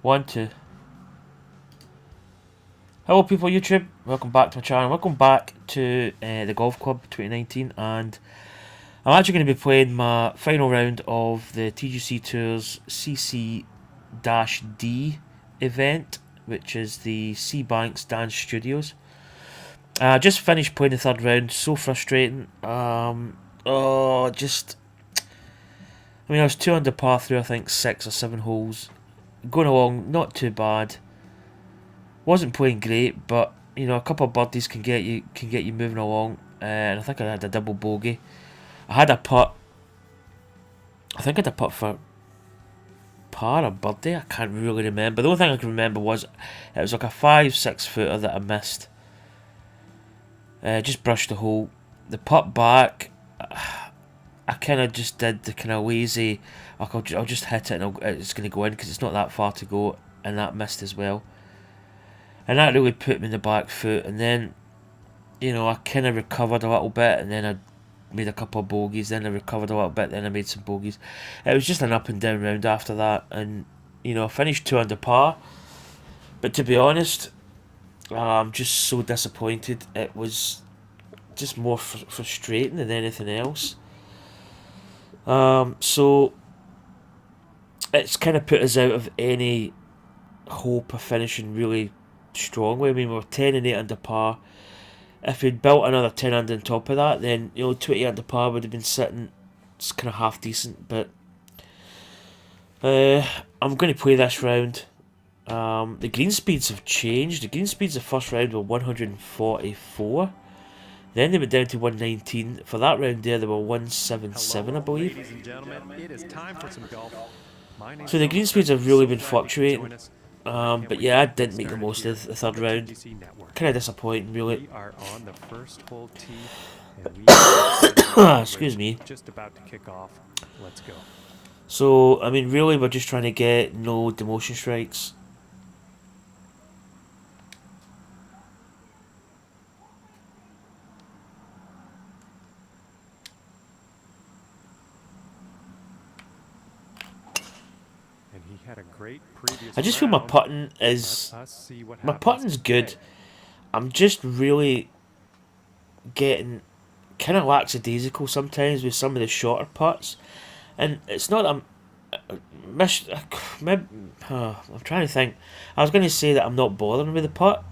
One, two. Hello people YouTube, welcome back to my channel, welcome back to the Golf Club 2019, and I'm actually going to be playing my final round of the TGCTours CC-D event, which is the Sea Banks Dance Studios. I just finished playing the third round, so frustrating. I was 2 under par through I think 6 or 7 holes, going along not too bad. Wasn't playing great, but you know, a couple of birdies can get you moving along. And I think I had a double bogey. I had a putt. I think I had a putt for par or birdie. I can't really remember. The only thing I can remember was it was like a 5-6 footer that I missed. Just brushed the hole. The putt back, I kind of just did the kind of lazy. Like I'll just hit it and it's going to go in because it's not that far to go, and that missed as well. And that really put me in the back foot, and then, you know, I kind of recovered a little bit, and then I made a couple of bogeys, then I recovered a little bit, then I made some bogeys. It was just an up and down round after that, and, you know, I finished 2 under par. But to be honest, I'm just so disappointed. It was just more frustrating than anything else. So, it's kind of put us out of any hope of finishing really strongly. I mean, we were 10 and 8 under par. If we'd built another 10 under on top of that, then, you know, 20 under par would have been sitting. It's kind of half decent, but I'm going to play this round. The green speeds have changed. The green speeds the first round were 144. Then they went down to 119. For that round there, they were 177, I believe. Ladies and gentlemen, it is time for some golf. So the green speeds have really been fluctuating. But yeah, I didn't make the most of the third round. Kind of disappointing, really. We are on the first hole tee, and we are Excuse me. just about to kick off. Let's go. So, I mean, really, we're just trying to get no demotion strikes. And he had a great previous I just feel my round. putting is... Let us see what My happens putting's good. today. I'm just really getting kind of lackadaisical sometimes with some of the shorter putts. And it's not that I'm trying to think. I was going to say that I'm not bothering with the putt.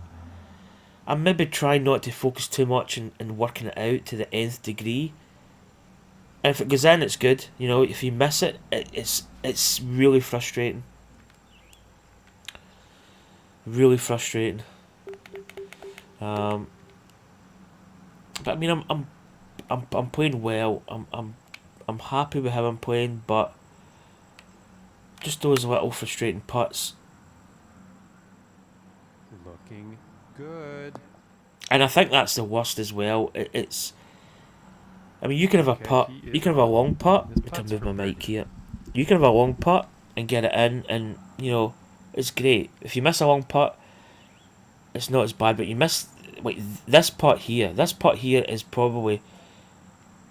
I'm maybe trying not to focus too much and working it out to the nth degree. And if it goes in, it's good. You know, if you miss it, it's really frustrating. Really frustrating. But I mean, I'm playing well. I'm happy with how I'm playing, but just those little frustrating putts. Looking good. And I think that's the worst as well. It's. I mean, you can have a Okay, putt. he is You can have a long putt. This I can putt's move for my mic birdie. here. You can have a long putt and get it in, and you know it's great. If you miss a long putt, it's not as bad. But you miss this putt here. This putt here is probably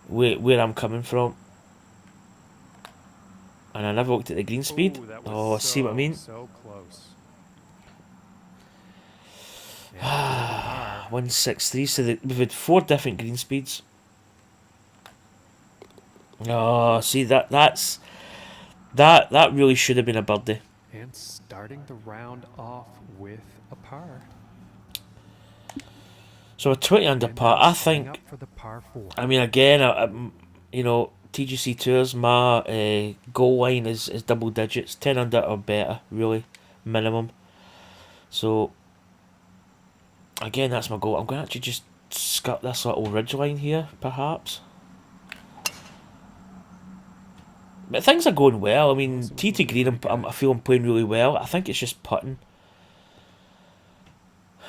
where I'm coming from. And I never looked at the green speed. Ooh, that Oh, was see what I mean? so close. And par. 163. So we've had 4 different green speeds. Oh, see that really should have been a birdie. And starting the round off with a par. So a 20 under And par. now I setting think. up for the par 4. I mean, again, you know, TGCTours. My goal line is double digits, 10 under or better, really, minimum. So again, that's my goal. I'm going to actually just skirt this little ridge line here, perhaps. But things are going well. I mean, tee to green, I feel I'm playing really well. I think it's just putting.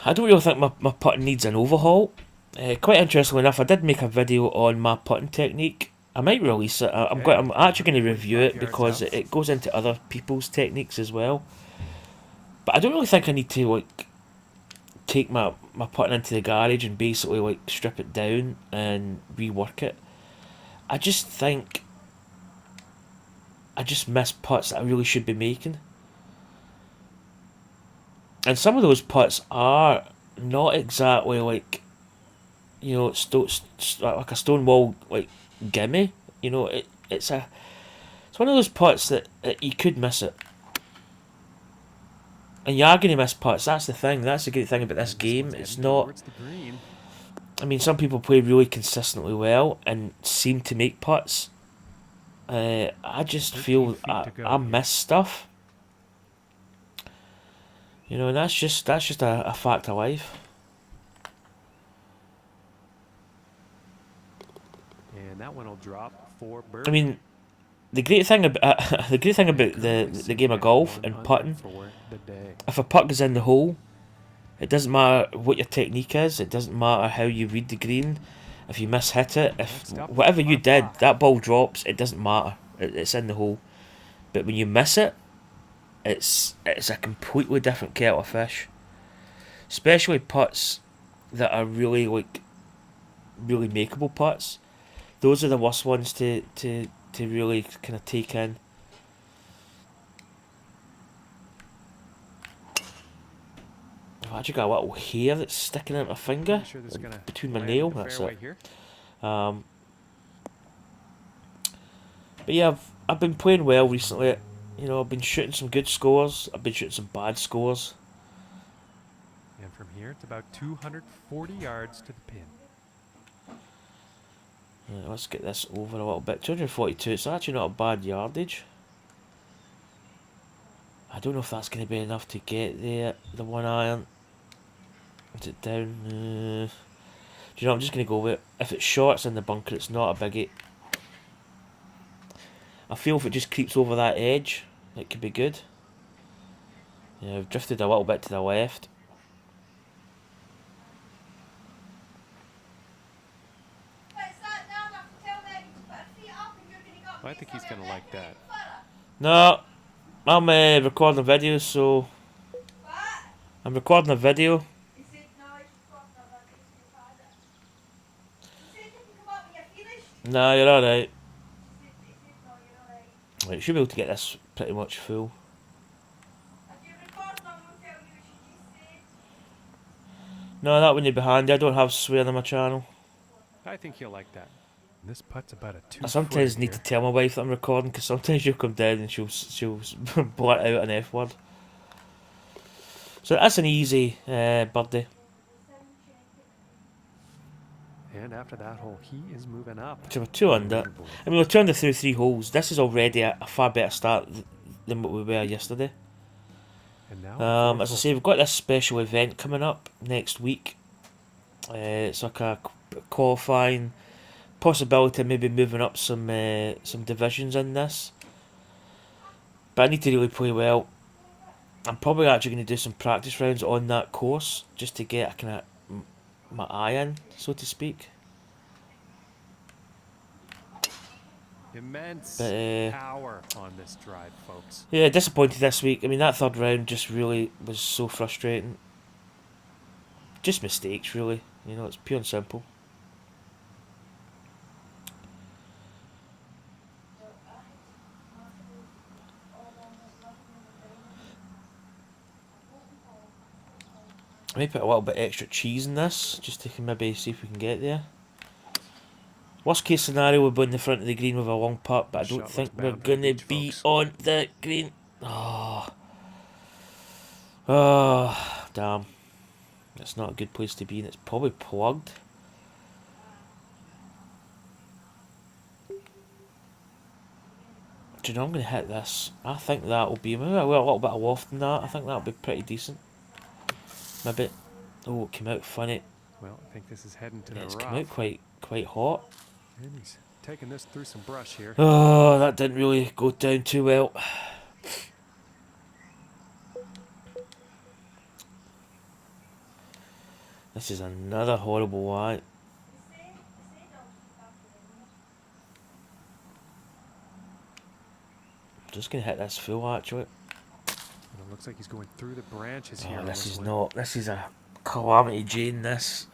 I don't really think my putting needs an overhaul. Quite interestingly enough, I did make a video on my putting technique. I might release it. I'm actually going to review it because it goes into other people's techniques as well. But I don't really think I need to like take my putting into the garage and basically like strip it down and rework it. I just think I just miss putts that I really should be making. And some of those putts are not exactly like, you know, like a stone wall like gimme. You know, it's one of those putts that you could miss it. And you are going to miss putts. That's the thing. That's the great thing about this And game. one's It's heading not. towards the green. I mean, some people play really consistently well and seem to make putts. I just 13 feel feet to go I here. miss stuff. You know, and that's just a fact of life. And that one will drop for I birdie. mean, the great thing about And the currently game sitting of at golf 1 and under putting, for the day. if a putt goes in the hole, it doesn't matter what your technique is. It doesn't matter how you read the green. If you miss-hit it, if Next up, whatever you par did, five. that ball drops. It doesn't matter. It's in the hole. But when you miss it, it's a completely different kettle of fish. Especially putts that are really like really makeable putts. Those are the worst ones to really kind of take in. I've actually got a little hair that's sticking out my finger Pretty sure this is gonna between my land in nail. the That's fairway it. here. But yeah, I've been playing well recently. You know, I've been shooting some good scores. I've been shooting some bad scores. And from here, it's about 240 yards to the pin. Right, let's get this over a little bit. 242. It's actually not a bad yardage. I don't know if that's going to be enough to get there. The 1 iron. Is it down? Do you know? I'm just going to go with it. If it's short, it's in the bunker. It's not a biggie. I feel if it just creeps over that edge, it could be good. Yeah, I've drifted a little bit to the left. Well, I think he's gonna like that. No, I'm recording a video, so I'm recording a video. Nah, you're alright. Right, you should be able to get this pretty much full. No, that wouldn't be handy. I don't have swearing on my channel. I think he'll like that. And this putt's about a 2 I sometimes need to tell my wife that I'm recording because sometimes she'll come down and she'll blurt out an F word. So that's an easy birdie. And after that hole, he is moving up. So we're 2 under. I mean, we're 2 under through 3 holes. This is already a far better start than what we were yesterday. And now, As I say, we've got this special event coming up next week. It's like a qualifying possibility of maybe moving up some divisions in this. But I need to really play well. I'm probably actually going to do some practice rounds on that course just to get a kind of my eye in, so to speak. immense But power on this drive, folks. yeah, disappointed this week. I mean, that third round just really was so frustrating. Just mistakes, really. You know, it's pure and simple. I may put a little bit extra cheese in this, just to maybe see if we can get there. Worst case scenario, we'll be in the front of the green with a long putt, but I don't Shot think looks we're bound for the going to beach, be folks. on the green. Oh, damn. That's not a good place to be, and it's probably plugged. Do you know, I'm going to hit this. I think that will be maybe a little bit of loft than that. I think that'll be pretty decent. Maybe. Oh, it came out funny. Well, I think this is heading to Yeah, the it's rough. come out quite hot. And he's taking this through some brush here. Oh, that didn't really go down too well. This is another horrible lie. Just gonna hit this full actually. And it looks like he's going through the branches here. Oh, on this is one. not. This is a calamity Jane. This.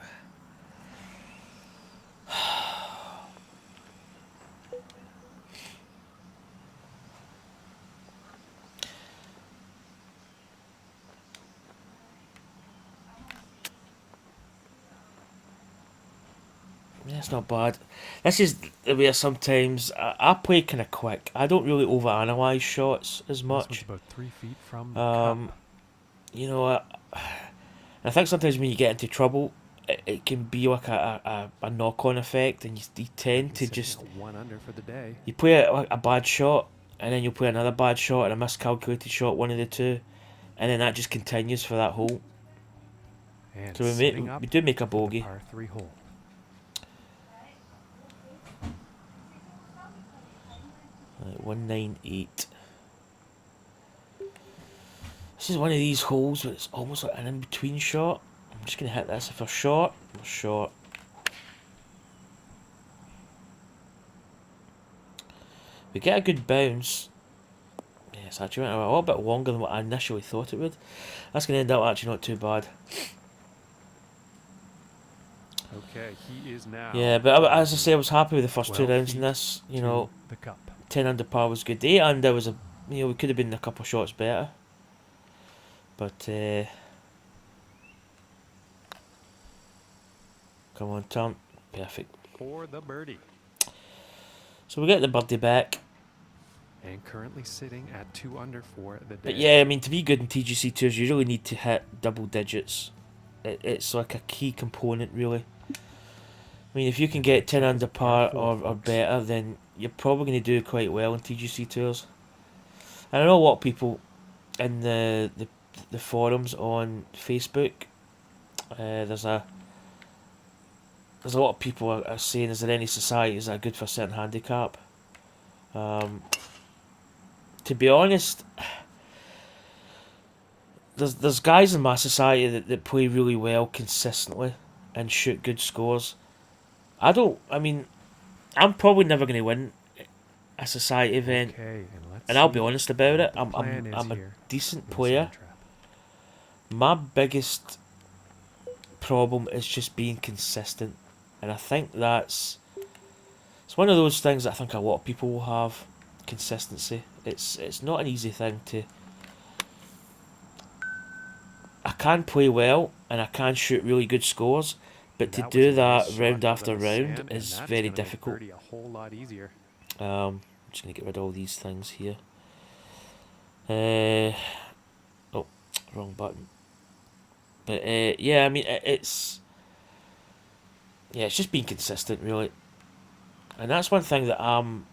That's not bad. This is the way sometimes I play kind of quick. I don't really overanalyze shots as This one's much. about 3 feet from the Um, cup. you know, I think sometimes when you get into trouble, it can be like a knock-on effect, and you tend He's to sitting just at 1 under for the day. you play a bad shot, and then you'll play another bad shot and a miscalculated shot, one of the two, and then that just continues for that hole. And So setting up we do make a for the bogey. par 3 hole. Right, 198. This is one of these holes where it's almost like an in-between shot. I'm just going to hit this. If we're short, we're short. We get a good bounce. Yes, actually went a little bit longer than what I initially thought it would. That's going to end up actually not too bad. Okay, he is now. Yeah, but as I say, I was happy with the first 2 12 rounds in feet this. You to know, the cup. 10 under par was good. 8 under was we could have been a couple of shots better. But, come on, Tom. Perfect. For the birdie. So we get the birdie back. And currently sitting at 2 under for the day. But yeah, I mean, to be good in TGC Tours, you really need to hit double digits. It's like a key component, really. I mean, if you can get 10 under par or better, then you're probably going to do quite well in TGC Tours. And I know a lot of people in the forums on Facebook, there's a lot of people are saying, is there any societies that are good for a certain handicap? To be honest, there's guys in my society that play really well consistently and shoot good scores. I mean, I'm probably never going to win a society event, Okay, and I'll be honest about it. I'm a here. decent player. My biggest problem is just being consistent, and I think it's one of those things that I think a lot of people will have. Consistency. It's not an easy thing to. I can play well and I can shoot really good scores, but to do that round after round is very difficult. A whole lot easier. I'm just gonna get rid of all these things here. Oh, wrong button. But yeah, I mean it's just being consistent really, and that's one thing that I'm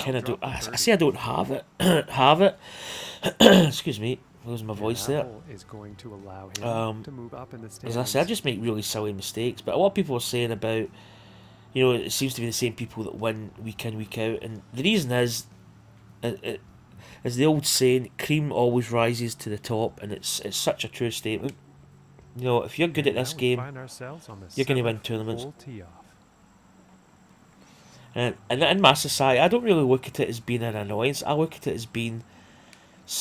kind of do. I say I don't have it. Have it. Excuse me, losing my voice there. Is going to allow him to move up in the as I said, I just make really silly mistakes. But a lot of people are saying about, it seems to be the same people that win week in, week out, and the reason is, as the old saying, cream always rises to the top, and it's such a true statement. If you're good at this game, you're going to win tournaments. And in my society, I don't really look at it as being an annoyance. I look at it as being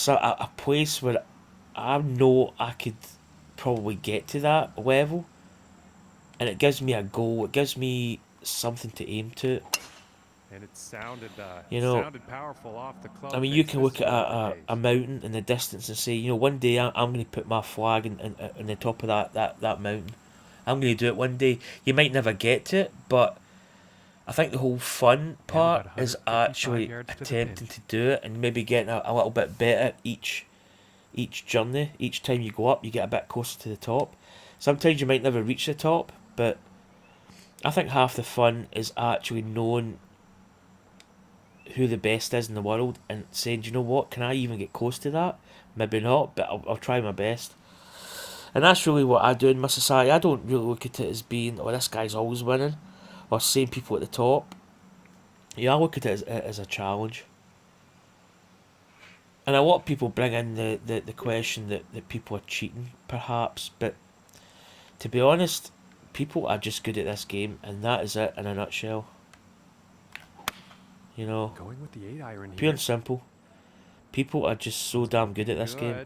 a place where I know I could probably get to that level, and it gives me a goal. It gives me something to aim to. And it sounded, powerful off the club. I mean, you can look at a mountain in the distance and say, one day I'm going to put my flag in the top of that mountain. I'm going to do it one day. You might never get to it, but I think the whole fun part is actually attempting to do it and maybe getting a little bit better each journey. Each time you go up, you get a bit closer to the top. Sometimes you might never reach the top, but I think half the fun is actually knowing who the best is in the world and saying, do you know what, can I even get close to that? Maybe not, but I'll try my best. And that's really what I do in my society. I don't really look at it as being, this guy's always winning, or same people at the top. I look at it as a challenge. And a lot of people bring in the question that people are cheating, perhaps, but to be honest, people are just good at this game, and that is it in a nutshell. Going with the 8-iron here. Pure and simple. People are just so damn good at this game.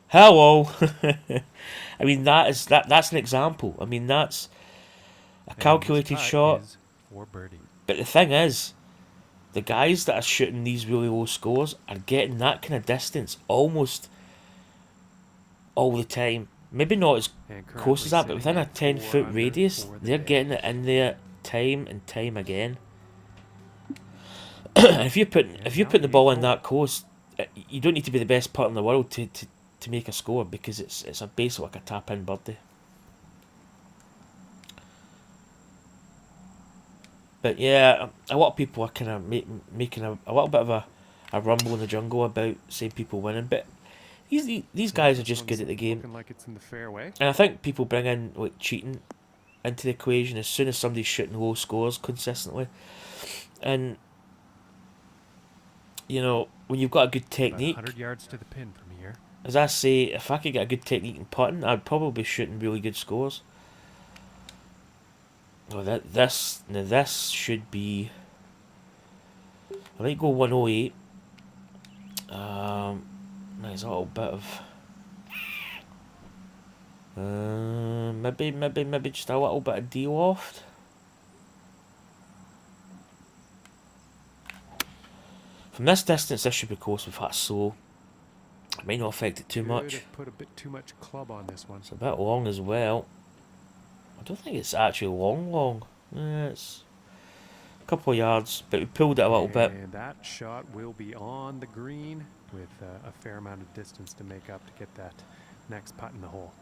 Hello! I mean, that's an example. I mean, that's a calculated shot. But the thing is, the guys that are shooting these really low scores are getting that kind of distance almost all the time. maybe not as And close as currently that, but within sitting a at 10 4 foot under radius, for the they're day. getting it in there time and time again. And if you're putting And now the the ball eighth in hole. that close, you don't need to be the best putter in the world to make a score, because it's a basically like a tap in birdie. But yeah, a lot of people are kind of making a little bit of a rumble in the jungle about saying people winning, but these guys are This just good one's at the game, looking like it's in the fairway. and I think people bring in like cheating into the equation as soon as somebody's shooting low scores consistently, and you know, when you've got a good About technique, 100 yards to the pin from here. as I say, if I could get a good technique in putting, I'd probably be shooting really good scores. Oh, this should be. I might go 108. There's a little bit of. Maybe just a little bit of de-loft. From this distance, this should be close with that slow. It might not affect it too Could much. have put a bit too much club on this one. It's a bit long as well. I don't think it's actually long. It's a couple of yards, but we pulled it a little bit. And that shot will be on the green with a fair amount of distance to make up to get that next putt in the hole.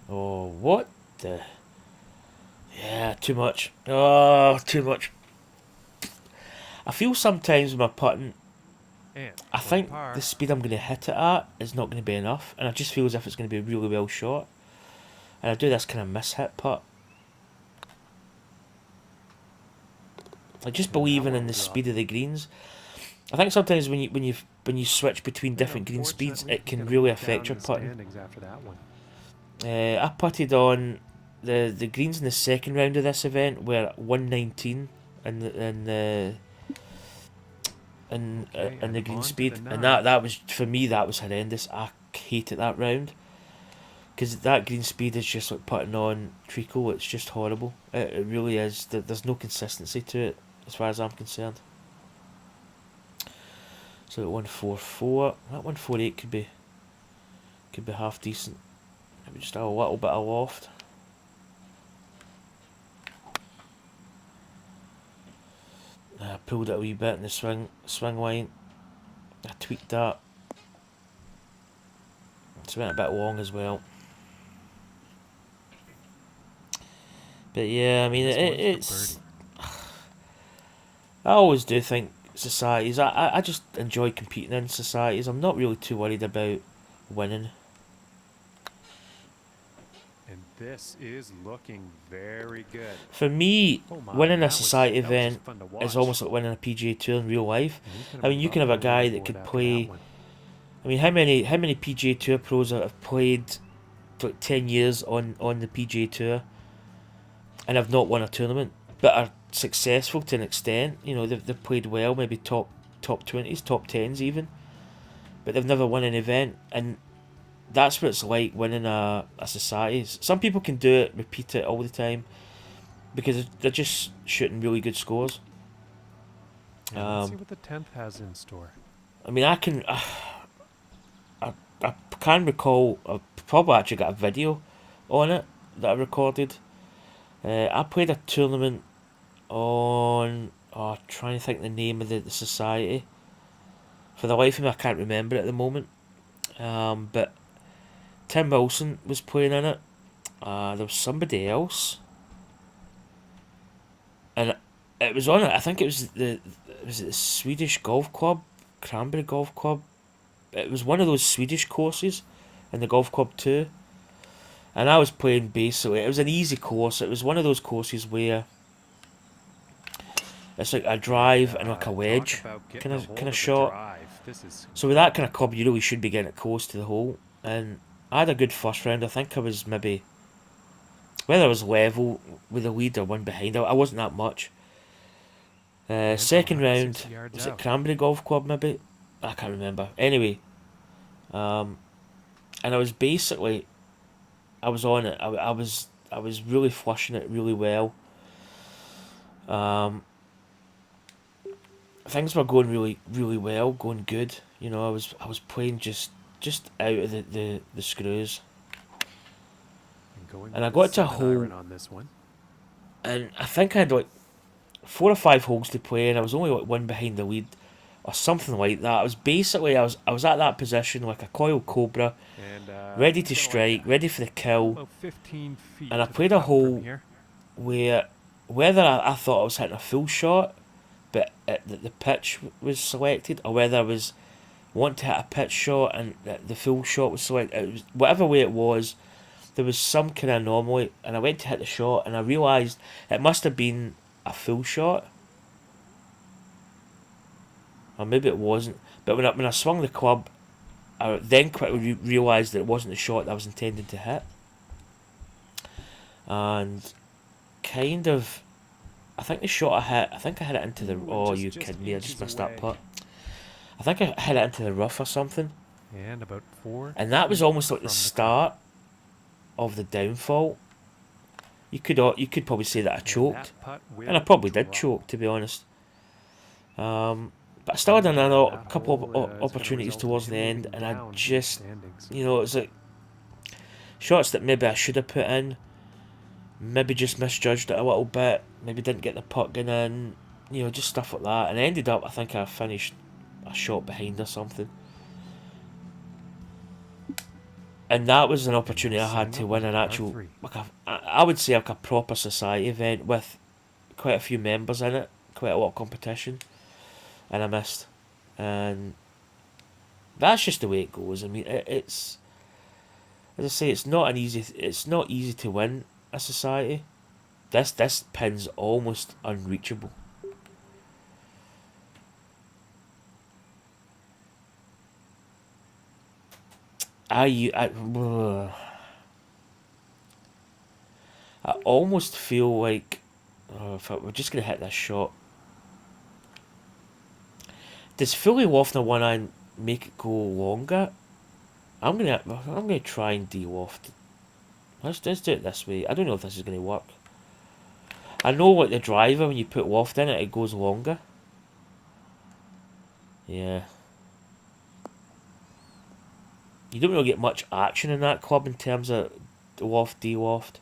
Oh, what the... Yeah, too much. Oh, too much. I feel sometimes with my putting, And I think the speed I'm going to hit it at is not going to be enough, and I just feel as if it's going to be really well shot. And I do this kind of miss-hit putt. Like just believing in the speed of the greens. I think sometimes when you switch between different green speeds, it can really affect your putting. After that one. I putted on the greens in the second round of this event were 119 in the green speed, and that was, for me, that was horrendous. I hated that round because that green speed is just like putting on treacle. It's just horrible. It really is. There's no consistency to it as far as I'm concerned. So at 144, that 148 could be half decent. Maybe just a little bit of loft. I pulled it a wee bit in the swing line. I tweaked that. It's went a bit long as well. But yeah, I mean, it's... I always do think societies... I just enjoy competing in societies. I'm not really too worried about winning. And this is looking very good. For me, winning a society event is almost like winning a PGA Tour in real life. I mean, you can have a guy that could play... I mean, how many PGA Tour pros have played for like 10 years on the PGA Tour and have not won a tournament, but are successful to an extent? You know, they've played well, maybe top 20s, top 10s even, but they've never won an event, and that's what it's like winning a society. Some people can do it, repeat it all the time, because they're just shooting really good scores. Let's see what the 10th has in store. I mean, I can recall, I've probably actually got a video on it that I recorded. I played a tournament on, trying to think the name of the society. For the life of me, I can't remember it at the moment. But Tim Wilson was playing in it. There was somebody else, and it was on it. I think it was the Swedish Golf Club, Cranberry Golf Club. It was one of those Swedish courses in the Golf Club 2. And I was playing basically, it was an easy course. It was one of those courses where it's like a drive and like a wedge kind of shot. So with that kind of club, you really should be getting it close to the hole. And I had a good first round. I think I was maybe, whether I was level with the lead or one behind, I wasn't that much. Second round, was it Cranberry Golf Club maybe? I can't remember. Anyway, and I was basically, I was on it. I was really flushing it really well. things were going really well, going good. You know, I was playing just out of the screws, And going and I with got the to a 7 iron hole, on this one. and I think I had like 4 or 5 holes to play, and I was only like one behind the lead, or something like that. I was basically I was at that position like a coiled cobra, And ready he's to gonna like strike, that. ready for the Well, kill, about 15 feet and I to the played a cup from hole here. where whether I thought I was hitting a full shot, but the pitch was selected, or whether I was wanting to hit a pitch shot and the full shot was selected. It was, whatever way it was, there was some kind of anomaly, and I went to hit the shot, and I realised it must have been a full shot, or maybe it wasn't. But when I swung the club, I then quickly realised that it wasn't the shot that I was intending to hit, and kind of, I think the shot I hit, I think I hit it into the. Ooh, Oh, just you kidding me? I just inches missed that away. putt. I think I hit it into the rough or something, And about 4 and that was feet almost like the from the cup. start of the downfall. You could probably say that I And choked, that putt and I will probably did drop. choke, to be honest. But I still had another That couple hole, of is gonna opportunities result in towards the him end, moving and I down in the just, standings. you know, it's like shots that maybe I should have put in, maybe just misjudged it a little bit, maybe didn't get the putt going in, you know, just stuff like that. And I ended up, I think I finished a shot behind or something. And that was an opportunity I had to win an actual, like I would say like a proper society event with quite a few members in it, quite a lot of competition, and I missed. And that's just the way it goes. I mean, it's, as I say, it's not easy to win a society. This pin's almost unreachable. I almost feel like, oh, if we're just gonna hit this shot. Does fully lofting a one iron make it go longer? I'm gonna try and de-loft. Let's do it this way. I don't know if this is gonna work. I know like the driver, when you put loft in it, it goes longer. Yeah. You don't really get much action in that club in terms of loft, de-loft.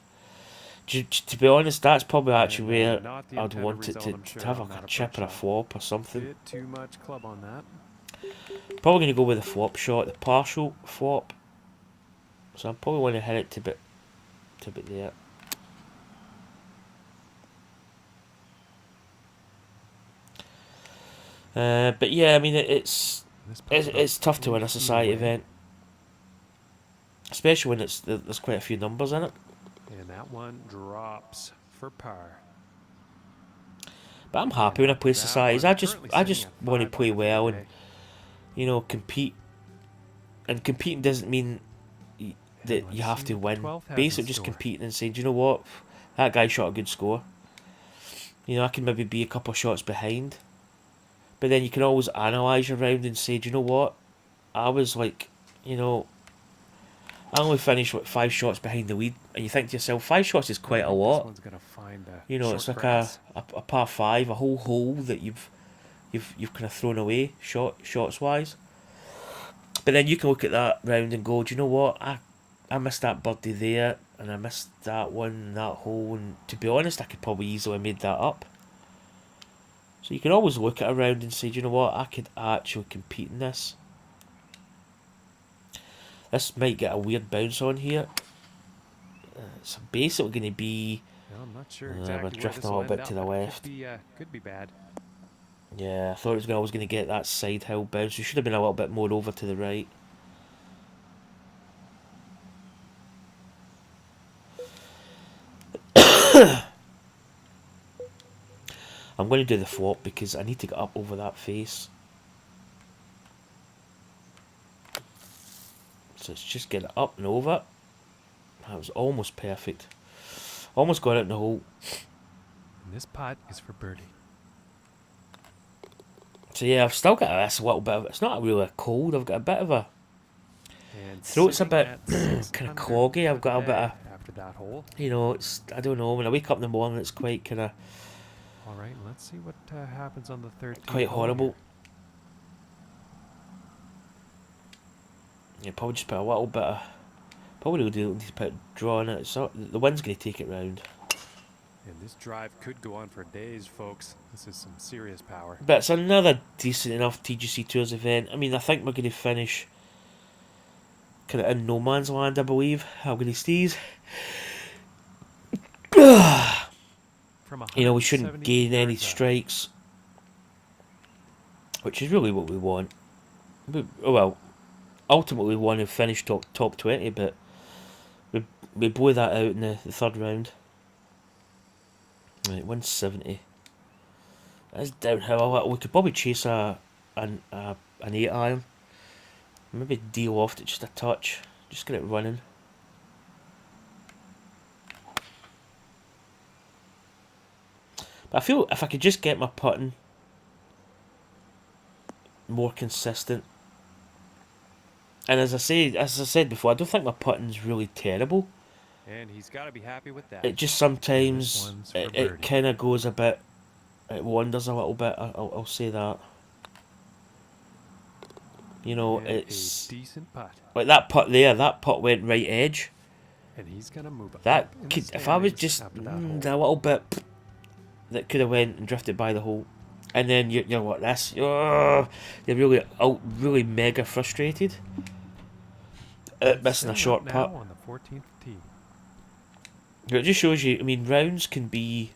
To be honest, that's probably actually where Not the I'd intended want it result, I'm to sure, have on like a that chip or a approach shot. flop or something. Bit too much club on that. Probably going to go with the flop shot, the partial flop. So I'm probably want to hit it to bit there. But yeah, I mean it's tough to win a society event, especially when there's quite a few numbers in it. And that one drops for par. But I'm happy when I play societies. I just want to play well and, you know, compete. And competing doesn't mean that you have to win. Basically, just competing and saying, do you know what, that guy shot a good score. You know, I can maybe be a couple of shots behind. But then you can always analyse your round and say, do you know what, I was like, you know, I only finished with 5 shots behind the lead, and you think to yourself, 5 shots is quite a lot. You know, it's like a par 5, a whole hole that you've kind of thrown away shots wise. But then you can look at that round and go, do you know what, I missed that birdie there, and I missed that one, that hole, and to be honest, I could probably easily have made that up. So you can always look at a round and say, do you know what, I could actually compete in this. This might get a weird bounce on here. It's basically going to be... I'm not sure exactly we're drifting a little bit to the left. Could be bad. Yeah, I thought it was always going to get that side hill bounce. We should have been a little bit more over to the right. I'm going to do the flop because I need to get up over that face. So let's just get it up and over. That was almost perfect. Almost got it in the hole. And this putt is for birdie. So yeah, I've still got this little bit of... It's not really a cold. I've got a bit of a... Throat's a bit kind of cloggy. I've got a bit of... After that hole. You know, it's... I don't know. When I wake up in the morning, it's quite kind of... All right, let's see what happens on the 13th. Quite hole horrible. here. Yeah, probably just put a little bit of... Probably need to put a draw on it. So the wind's going to take it round. And this drive could go on for days, folks. This is some serious power. But it's another decent enough TGC Tours event. I mean, I think we're going to finish kind of in no man's land, I believe. I'm going to steez. You know, we shouldn't gain any strikes, which is really what we want. Well, ultimately we want to finish top 20, but we blew that out in the third round. Right, 170. That's downhill a little. We could probably chase an 8 iron. Maybe deal off it just a touch. Just get it running. But I feel if I could just get my putting more consistent. And as I said before, I don't think my putting's really terrible. And he's got to be happy with that. It just sometimes it kind of goes a bit. It wanders a little bit. I'll say that. You know, and it's a decent putt. Like that putt there. That putt went right edge. And he's gonna move that up in could, the if I was standings just after that a little bit, that could have went and drifted by the hole. And then you know what? This you're really mega frustrated at missing a short putt. on the 14th tee. It just shows you. I mean, rounds can be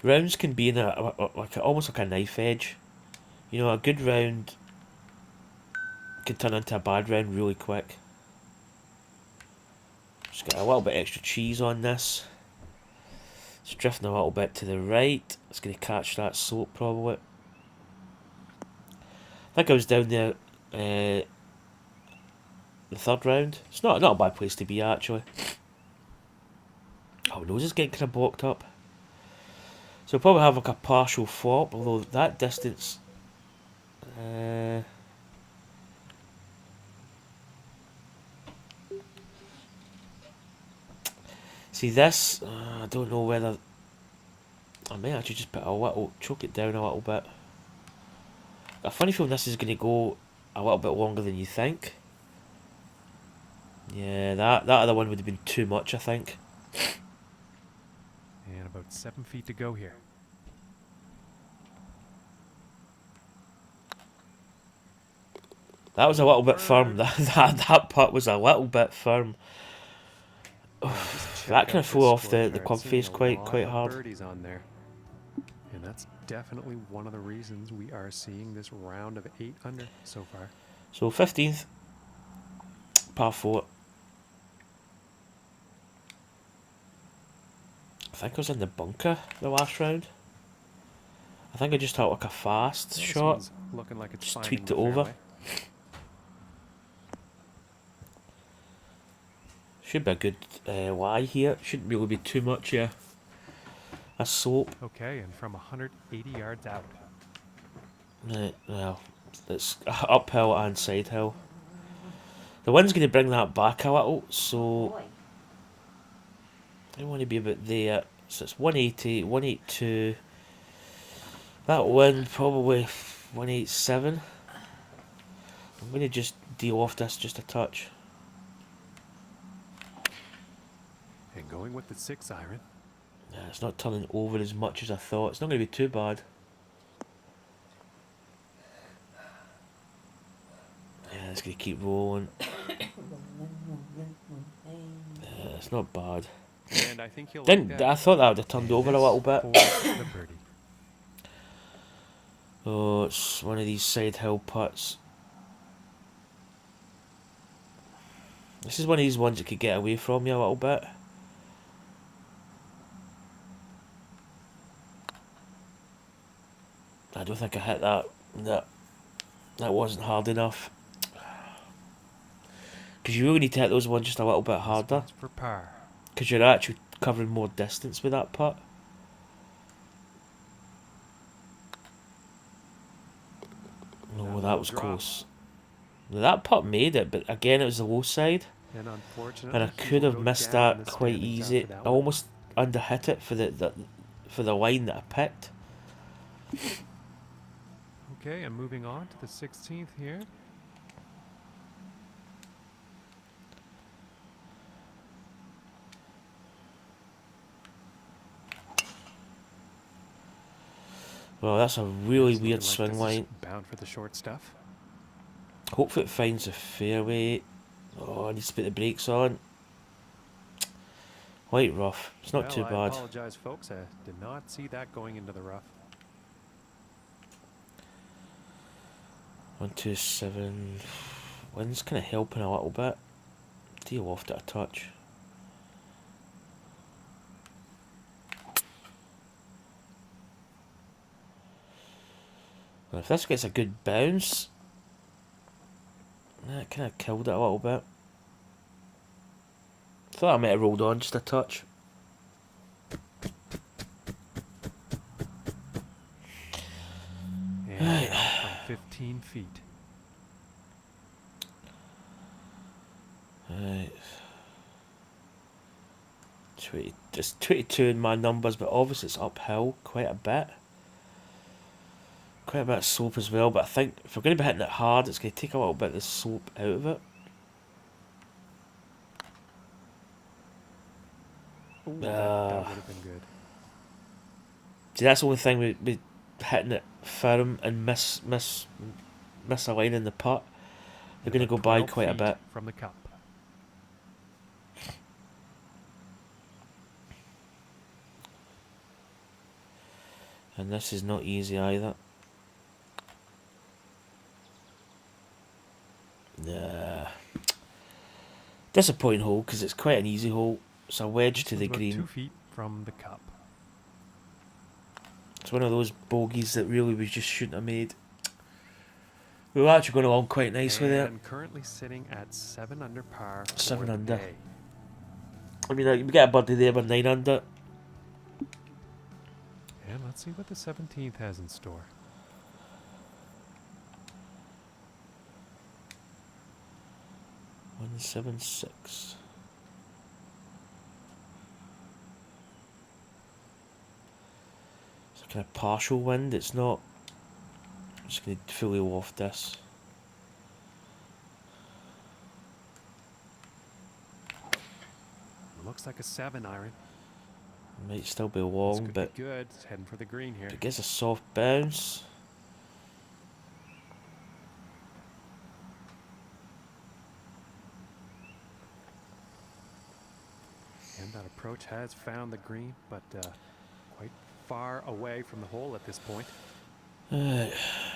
in almost like a knife edge. You know, a good round can turn into a bad round really quick. Just got a little bit extra cheese on this. It's drifting a little bit to the right. It's going to catch that slope probably. I think I was down there the third round. It's not a bad place to be actually. Oh, nose is getting kind of blocked up. So we'll probably have like a partial flop, although that distance... see this, I don't know whether... I may actually just choke it down a little bit. Got a funny feeling this is going to go a little bit longer than you think. Yeah, that other one would have been too much, I think. And about 7 feet to go here. That was a little bit firm. That putt was a little bit firm. That kind of flew off the club face quite hard. Birdies on there. And that's definitely one of the reasons we are seeing this round of 8 under so far. So 15th, par 4. I think I was in the bunker the last round. I think I just had like a fast shot. Looking like it's just tweaked it over. Should be a good lie here. Shouldn't really be too much, yeah. A slope. Okay, and from 180 yards out. Right, well, it's uphill and side hill. The wind's going to bring that back a little, so I want to be about there. So it's 180, 182. That wind probably 187. I'm going to just deal off this just a touch. And going with the 6 iron. Yeah, it's not turning over as much as I thought. It's not going to be too bad. Yeah, it's going to keep rolling. Yeah, it's not bad. And I think he'll I thought that would have turned over a little bit. Oh, it's one of these side hill putts. This is one of these ones that could get away from you a little bit. I don't think I hit that. That wasn't hard enough. Because you really need to hit those ones just a little bit harder. Because you're actually covering more distance with that putt. No, that was close. That putt made it, but again it was the low side. And I could have missed that quite easy. under hit it for the line that I picked. Okay, and moving on to the 16th here. Well, that's a really It's weird looking like swing this is line. bound for the short stuff. Hopefully it finds a fairway. Oh, I need to put the brakes on. Quite rough. It's not too I bad. apologize, folks. I did not see that going into the rough. 127. Wind's kind of helping a little bit. Deal off it a touch. Well, if this gets a good bounce, that kind of killed it a little bit. Thought I might have rolled on just a touch. And from 15 feet. Right. Just 22 in my numbers, but obviously it's uphill quite a bit. Quite a bit of slope as well, but I think if we're going to be hitting it hard, it's going to take a little bit of the slope out of it. Ooh, that would have been good. See, that's the only thing we hitting it firm and miss a line in the putt. They're going to go by quite a bit. From the cup. And this is not easy either. Nah. Disappointing hole because it's quite an easy hole. It's a wedge to the About green. 2 feet from the cup. It's one of those bogeys that really we just shouldn't have made. We were actually going along quite nicely there. And currently sitting at 7 under par. 7 under. Day. I mean, we get a birdie there with 9 under. And let's see what the 17th has in store. One 176. It's a kind of partial wind. It's not. I'm just going to fully waft this. Looks like a 7 iron. Might still be long, but be good. It's heading for the green here. it gets a soft bounce. And that approach has found the green, but quite far away from the hole at this point.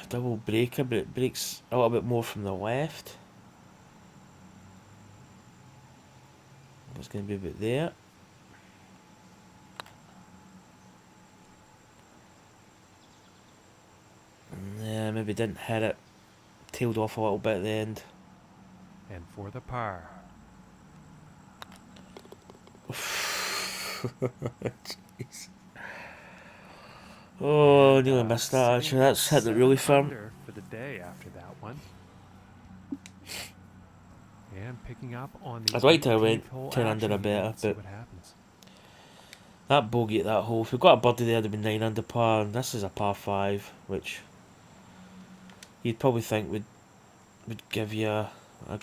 Double breaker, but it breaks a little bit more from the left. It's going to be about there. Yeah, maybe didn't hit it. Tailed off a little bit at the end. And for the par. Jeez. Oh, nearly missed that actually. That's hit it really firm. For the day after that one. And picking up on the I'd like to have went hole 10 under action. or better, Let's see but what happens. that bogey at that hole, if we've got a birdie there, it'd be 9 under par, and this is a par 5, which you'd probably think would give you a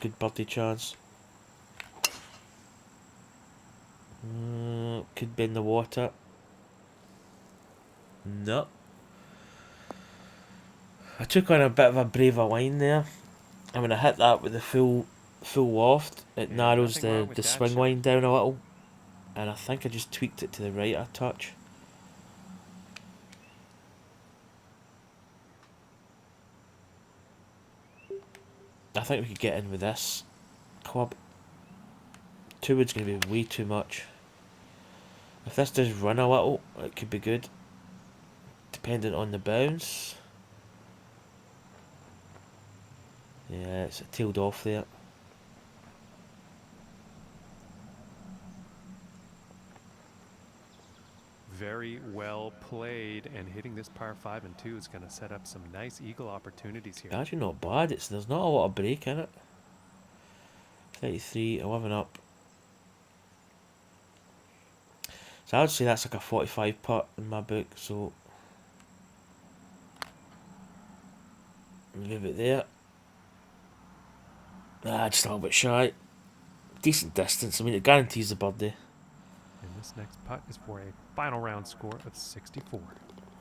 good birdie chance. Could be in the water. No. I took on a bit of a braver line there. And when I hit that with the full waft, it narrows the swing line down a little. And I think I just tweaked it to the right a touch. I think we could get in with this club. 2 wood's going to be way too much. If this does run a little, it could be good. Dependent on the bounce. Yeah, it's tailed off there. Very well played, and hitting this par 5 and 2 is going to set up some nice eagle opportunities here. Actually not bad. There's not a lot of break in it. 33, 11 up. So I would say that's like a 45 putt in my book, so leave it there. Just a little bit shy. Decent distance, I mean it guarantees the birdie. And this next putt is for a final round score of 64.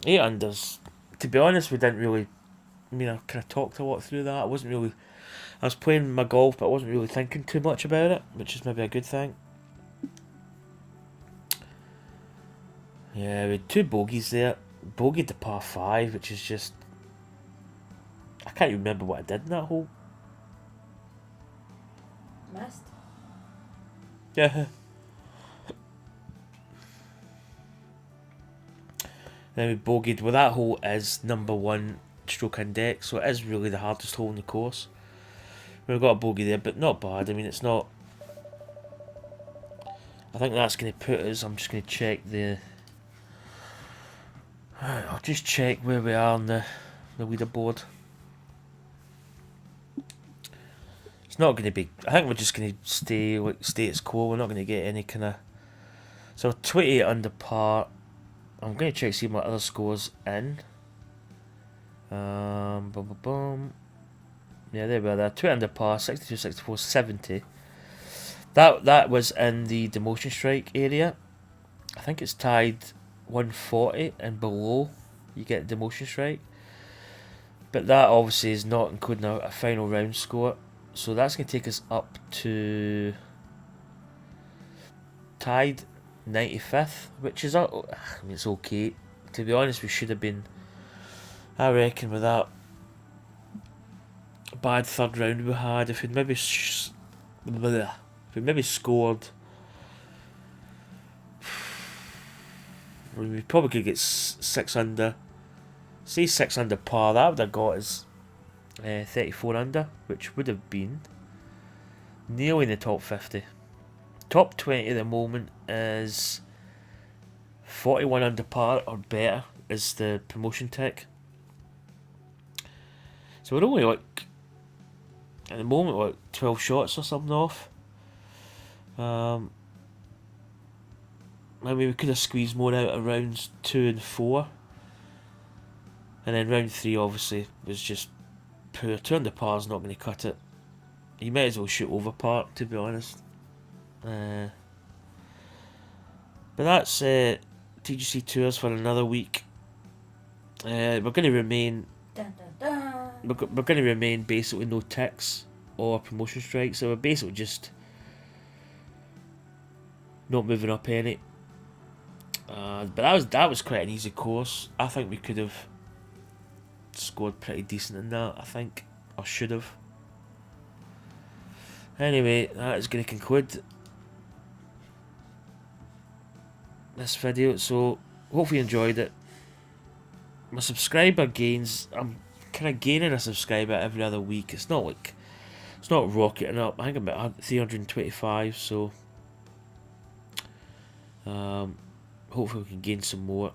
8 unders. To be honest, we didn't really, I mean I kind of talked a lot through that. I was playing my golf but I wasn't really thinking too much about it, which is maybe a good thing. Yeah, we had 2 bogeys there. Bogeyed the par 5, which is just... I can't even remember what I did in that hole. Missed. Yeah. Then we bogeyed. Well, that hole is number 1 stroke index, so it is really the hardest hole in the course. We've got a bogey there, but not bad. I mean, it's not... I think that's going to put us... I'm just going to check the... I'll just check where we are on the leaderboard. It's not going to be... I think we're just going to stay status quo. We're not going to get any kind of... So 28 under par. I'm going to check see my other scores in. Boom, boom, boom. Yeah, there we are. There. 2 under par, 62, 64, 70. That was in the demotion strike area. I think it's tied 140 and below. You get demotion strike. But that obviously is not including a final round score. So that's going to take us up to tied 95th, which is, I mean, it's okay. To be honest, we should have been, I reckon, with that bad third round we had, if we'd maybe scored, we probably could get 6 under. Say 6 under par, that would have got us 34 under, which would have been nearly in the top 50. Top 20 at the moment is 41 under par or better is the promotion tick. So we're only like, at the moment, like 12 shots or something off. Maybe we could have squeezed more out of rounds 2 and 4. And then round 3 obviously was just poor. 2 under par's not going to cut it. You might as well shoot over par, to be honest. But that's TGCTours for another week. We're going to remain... Dun, dun, dun. We're going to remain basically no ticks or promotion strikes. So we're basically just not moving up any. But that was quite an easy course. I think we could have scored pretty decent in that, I think. Or should have. Anyway, that is going to conclude this video. So, hopefully you enjoyed it. My subscriber gains, I'm kind of gaining a subscriber every other week. It's not rocketing up. I think I'm at 325, so hopefully we can gain some more.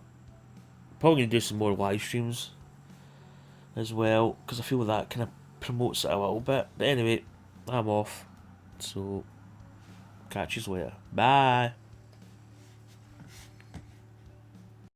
Probably going to do some more live streams as well, because I feel that kind of promotes it a little bit. But anyway, I'm off, so catch you later. Bye.